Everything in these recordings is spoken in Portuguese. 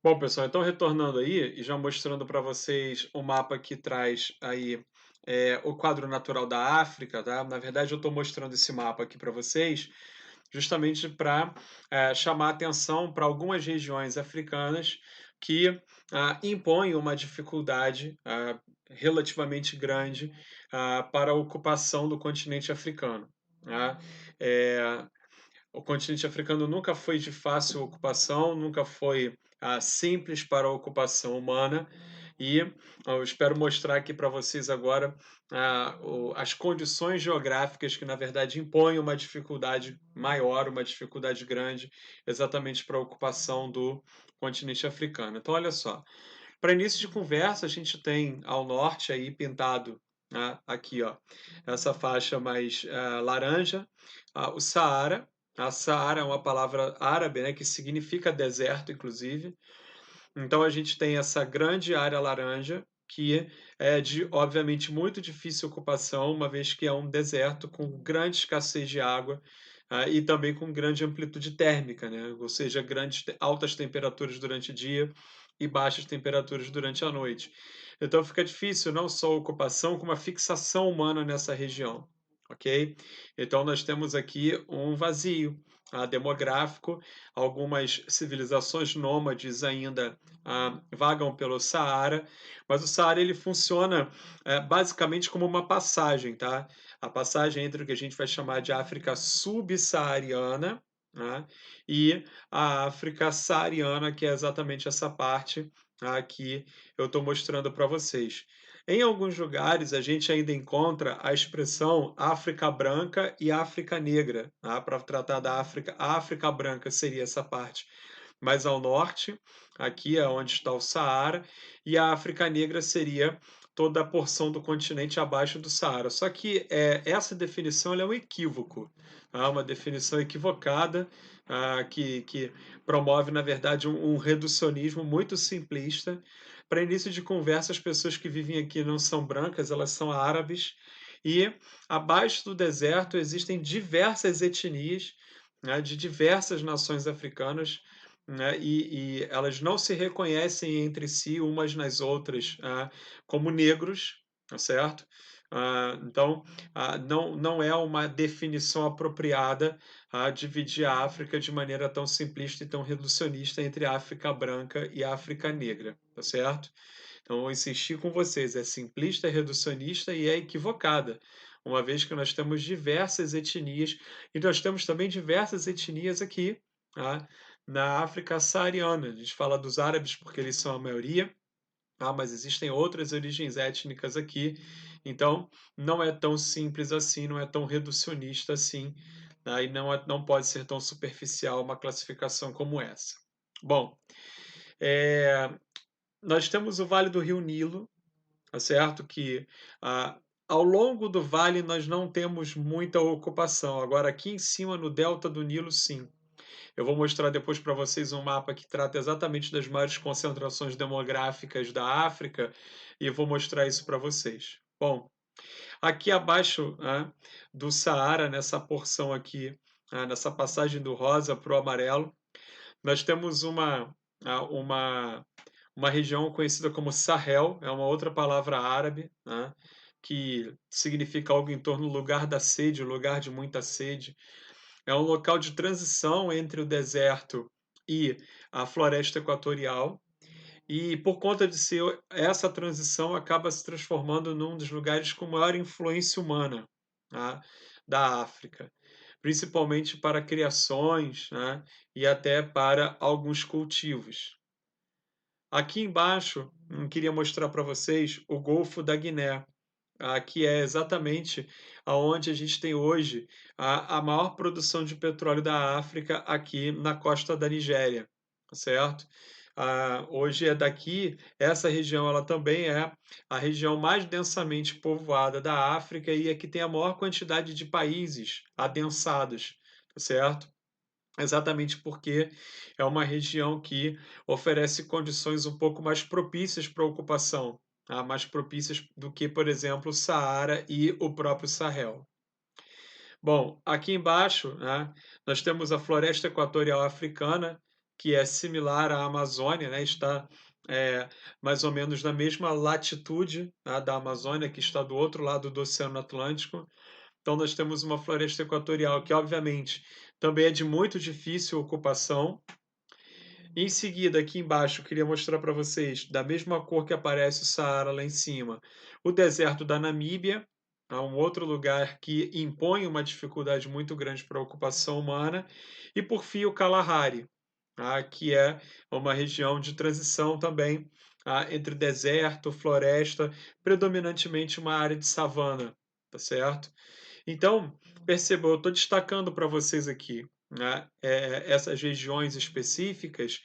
Bom, pessoal, então retornando aí e já mostrando para vocês o mapa que traz aí o quadro natural da África, tá? Na verdade, eu estou mostrando esse mapa aqui para vocês justamente para chamar atenção para algumas regiões africanas que impõem uma dificuldade relativamente grande para a ocupação do continente africano. Tá? É, o continente africano nunca foi de fácil ocupação, nunca foi simples para a ocupação humana, e eu espero mostrar aqui para vocês agora as condições geográficas que, na verdade, impõem uma dificuldade maior, uma dificuldade grande, exatamente para a ocupação do continente africano. Então, olha só, para início de conversa, a gente tem ao norte aí pintado, aqui, ó, essa faixa mais laranja, o Saara. A Saara é uma palavra árabe, né, que significa deserto, inclusive. Então a gente tem essa grande área laranja, que é de, obviamente, muito difícil ocupação, uma vez que é um deserto com grande escassez de água, e também com grande amplitude térmica, né? Ou seja, altas temperaturas durante o dia e baixas temperaturas durante a noite. Então fica difícil não só a ocupação, como a fixação humana nessa região, ok? Então nós temos aqui um vazio demográfico, algumas civilizações nômades ainda vagam pelo Saara, mas o Saara ele funciona basicamente como uma passagem, tá? A passagem entre o que a gente vai chamar de África subsaariana, né, e a África saariana, que é exatamente essa parte que eu estou mostrando para vocês. Em alguns lugares, a gente ainda encontra a expressão África branca e África negra, tá? Para tratar da África. A África branca seria essa parte mais ao norte, aqui é onde está o Saara, e a África negra seria toda a porção do continente abaixo do Saara. Só que essa definição ela é um equívoco, uma definição equivocada, que promove, na verdade, um reducionismo muito simplista. Para início de conversa, as pessoas que vivem aqui não são brancas, elas são árabes, e abaixo do deserto existem diversas etnias, né, de diversas nações africanas, né, e elas não se reconhecem entre si umas nas outras como negros, tá certo? Então, não é uma definição apropriada dividir a África de maneira tão simplista e tão reducionista entre a África branca e a África negra, tá certo? Então, eu vou insistir com vocês, é simplista, é reducionista e é equivocada, uma vez que nós temos diversas etnias, e nós temos também diversas etnias aqui, na África saariana. A gente fala dos árabes porque eles são a maioria, mas existem outras origens étnicas aqui, então não é tão simples assim, não é tão reducionista assim, e não pode ser tão superficial uma classificação como essa. Bom, eh, nós temos o Vale do Rio Nilo, tá certo? Que ao longo do vale nós não temos muita ocupação. Agora, aqui em cima, no delta do Nilo, sim. Eu vou mostrar depois para vocês um mapa que trata exatamente das maiores concentrações demográficas da África e eu vou mostrar isso para vocês. Bom, aqui abaixo do Saara, nessa porção aqui, nessa passagem do rosa para o amarelo, nós temos uma região conhecida como Sahel, é uma outra palavra árabe, que significa algo em torno do lugar da sede, o lugar de muita sede. É um local de transição entre o deserto e a floresta equatorial, e por conta de ser essa transição, acaba se transformando num dos lugares com maior influência humana, tá, da África, principalmente para criações, e até para alguns cultivos. Aqui embaixo, queria mostrar para vocês o Golfo da Guiné, que é exatamente aonde a gente tem hoje a maior produção de petróleo da África, aqui na costa da Nigéria, tá certo? Hoje é daqui, essa região ela também é a região mais densamente povoada da África e é que tem a maior quantidade de países adensados, tá certo? Exatamente porque é uma região que oferece condições um pouco mais propícias para a ocupação, mais propícias do que, por exemplo, o Saara e o próprio Sahel. Bom, aqui embaixo, nós temos a floresta equatorial africana, que é similar à Amazônia, né, está mais ou menos na mesma latitude, tá, da Amazônia, que está do outro lado do Oceano Atlântico. Então, nós temos uma floresta equatorial que, obviamente, também é de muito difícil ocupação. Em seguida, aqui embaixo, eu queria mostrar para vocês, da mesma cor que aparece o Saara lá em cima, o deserto da Namíbia, um outro lugar que impõe uma dificuldade muito grande para a ocupação humana, e por fim o Kalahari, que é uma região de transição também entre deserto, floresta, predominantemente uma área de savana, tá certo? Então, perceba, eu estou destacando para vocês aqui, né, essas regiões específicas.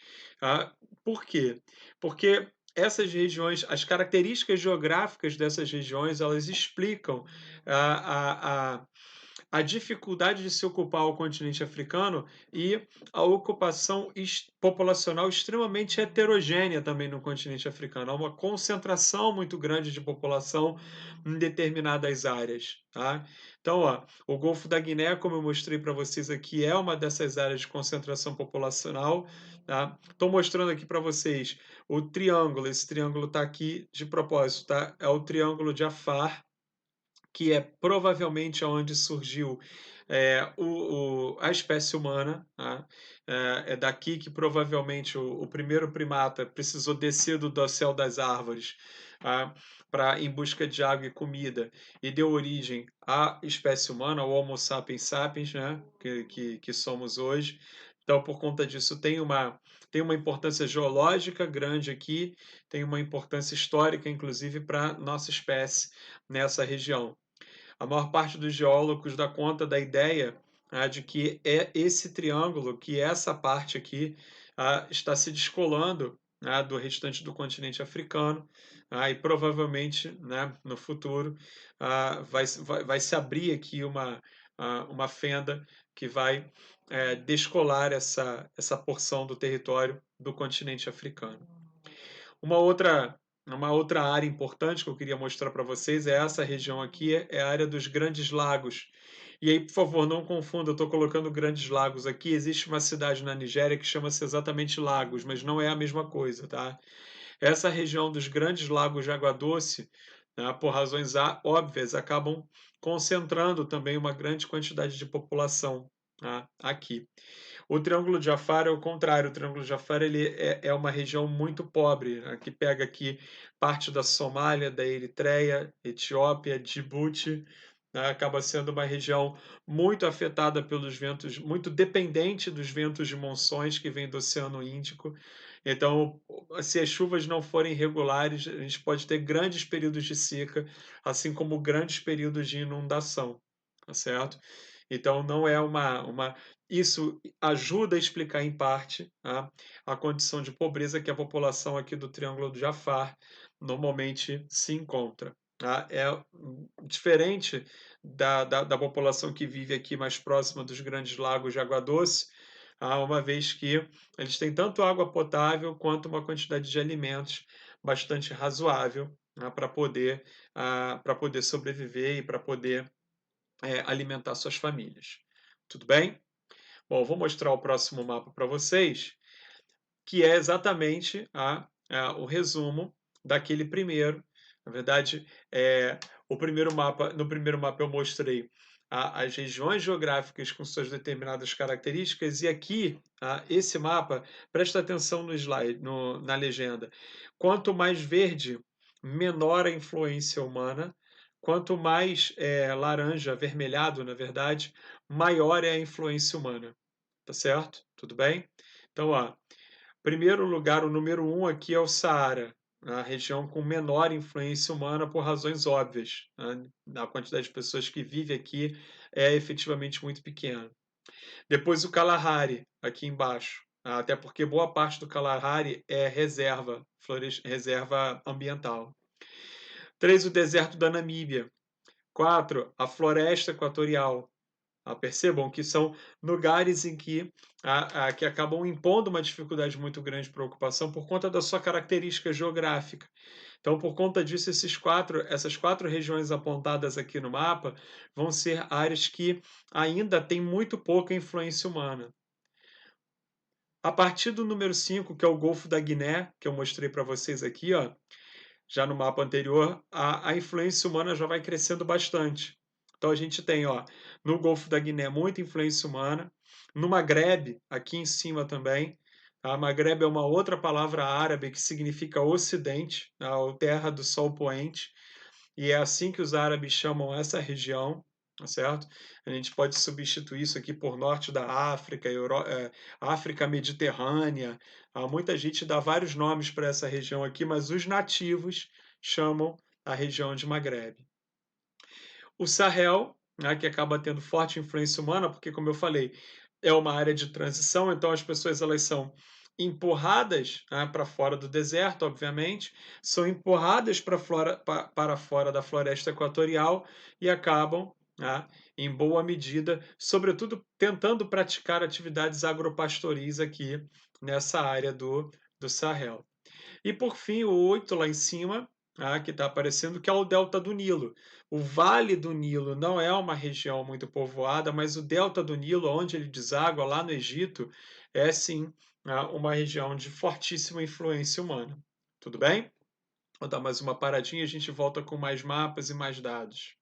Por quê? Porque essas regiões, as características geográficas dessas regiões, elas explicam a, a, a dificuldade de se ocupar o continente africano e a ocupação populacional extremamente heterogênea também no continente africano. Há uma concentração muito grande de população em determinadas áreas. Tá? Então, ó, o Golfo da Guiné, como eu mostrei para vocês aqui, é uma dessas áreas de concentração populacional. Tá? Estou mostrando aqui para vocês o triângulo. Esse triângulo está aqui de propósito. Tá? É o Triângulo de Afar, que é provavelmente onde surgiu a espécie humana. Tá? É daqui que provavelmente o primeiro primata precisou descer do dossel das árvores, tá? Em busca de água e comida, e deu origem à espécie humana, ao Homo sapiens sapiens, né? que somos hoje. Então, por conta disso, tem uma importância geológica grande aqui, tem uma importância histórica, inclusive, para nossa espécie nessa região. A maior parte dos geólogos dá conta da ideia de que é esse triângulo, que essa parte aqui está se descolando do restante do continente africano, e provavelmente, né, no futuro vai se abrir aqui uma fenda que vai descolar essa porção do território do continente africano. Uma outra, uma outra área importante que eu queria mostrar para vocês é essa região aqui, é a área dos Grandes Lagos. E aí, por favor, não confunda, eu estou colocando Grandes Lagos aqui. Existe uma cidade na Nigéria que chama-se exatamente Lagos, mas não é a mesma coisa, tá? Essa região dos Grandes Lagos de Água Doce, né, por razões óbvias, acabam concentrando também uma grande quantidade de população, tá, aqui. O Triângulo de Jafar é o contrário. O Triângulo de Jafar ele é uma região muito pobre, né, que pega aqui parte da Somália, da Eritreia, Etiópia, Djibouti. Né, acaba sendo uma região muito afetada pelos ventos, muito dependente dos ventos de monções que vêm do Oceano Índico. Então, se as chuvas não forem regulares, a gente pode ter grandes períodos de seca, assim como grandes períodos de inundação, tá certo? Então, não é isso ajuda a explicar, em parte, a condição de pobreza que a população aqui do Triângulo do Jafar normalmente se encontra. Tá? É diferente da população que vive aqui mais próxima dos grandes lagos de água doce, uma vez que eles têm tanto água potável quanto uma quantidade de alimentos bastante razoável, para poder sobreviver e para poder alimentar suas famílias. Tudo bem? Bom, vou mostrar o próximo mapa para vocês, que é exatamente o resumo daquele primeiro. Na verdade, no primeiro mapa eu mostrei as regiões geográficas com suas determinadas características, e aqui, esse mapa, presta atenção no slide, na legenda. Quanto mais verde, menor a influência humana. Quanto mais laranja, avermelhado, na verdade, maior é a influência humana. Tá certo? Tudo bem? Então, primeiro lugar, o número 1 aqui é o Saara, a região com menor influência humana por razões óbvias. Né? A quantidade de pessoas que vive aqui é efetivamente muito pequena. Depois o Kalahari, aqui embaixo. Até porque boa parte do Kalahari é reserva ambiental. 3, o deserto da Namíbia. 4, a floresta equatorial. Percebam que são lugares em que acabam impondo uma dificuldade muito grande para a ocupação por conta da sua característica geográfica. Então, por conta disso, essas 4 regiões apontadas aqui no mapa vão ser áreas que ainda têm muito pouca influência humana. A partir do número 5, que é o Golfo da Guiné, que eu mostrei para vocês aqui, ó, já no mapa anterior, a influência humana já vai crescendo bastante. Então a gente tem, ó, no Golfo da Guiné, muita influência humana. No Maghreb, aqui em cima também. Tá? Maghreb é uma outra palavra árabe que significa ocidente, tá? Ou terra do sol poente. E é assim que os árabes chamam essa região, tá certo? A gente pode substituir isso aqui por norte da África, África mediterrânea. Muita gente dá vários nomes para essa região aqui, mas os nativos chamam a região de Maghreb. O Sahel, né, que acaba tendo forte influência humana, porque, como eu falei, é uma área de transição, então as pessoas elas são empurradas, né, para fora do deserto, obviamente, são empurradas para fora da floresta equatorial e acabam, né, em boa medida, sobretudo tentando praticar atividades agropastoris aqui nessa área do Sahel. E por fim, o 8 lá em cima, que está aparecendo, que é o delta do Nilo. O Vale do Nilo não é uma região muito povoada, mas o delta do Nilo, onde ele deságua lá no Egito, é sim, uma região de fortíssima influência humana. Tudo bem? Vou dar mais uma paradinha e a gente volta com mais mapas e mais dados.